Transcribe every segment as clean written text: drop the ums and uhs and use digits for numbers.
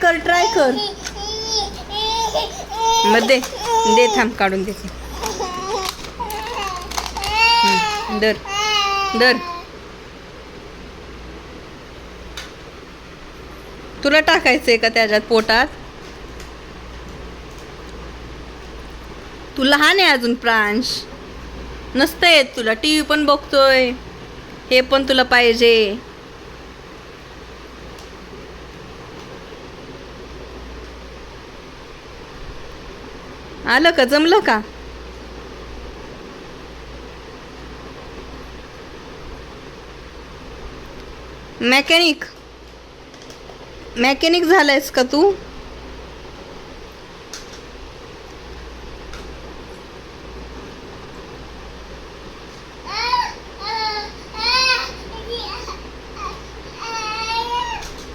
Try कर. मग दे दे, थांब काढून देते. दर दर. तुला टाकायचंय का त्याच्यात पोटात? तू लहान आहे अजून प्रांश, नसतं येत तुला. टीव्ही पण बघतोय, हे पण तुला पाहिजे. आलं का? जमलं का? मेकॅनिक मेकॅनिक झालायस का तू?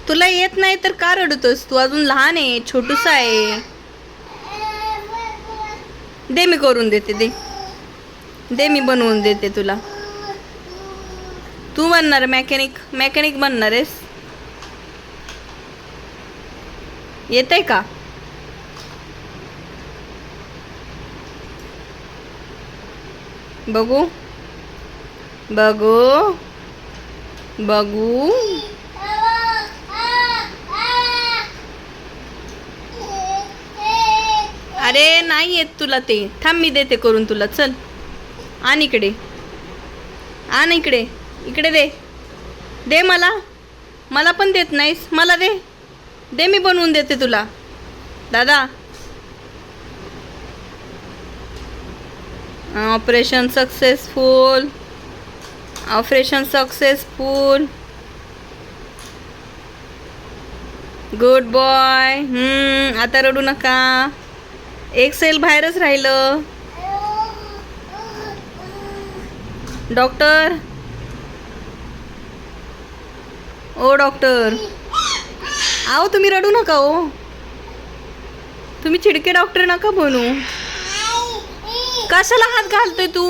तुला येत नाही तर का रडतोस? तू अजून लहान आहे, छोटूसा आहे. दे, मी करून देते. दे दे, मी बनवून देते तुला. तू बनणार मेकॅनिक बनणार आहेस? येतंय का? बघू बघू बघू. अरे नाही येत तुला ते. थांब, मी देते करून तुला. चल, आण इकडे, आण इकडे. इकडे दे. दे मला. मला पण देत नाहीस. मला दे. दे, मी बनवून देते तुला. दादा, operation successful. Operation successful. Good boy. आता रडू नका. एक सेल बाहेरच राहिलं. डॉक्टर, ओ डॉक्टर. आओ, तुम्ही रडू नका हो. तुम्ही चिडके डॉक्टर नका बनू. कशाला हात घालतोय तू?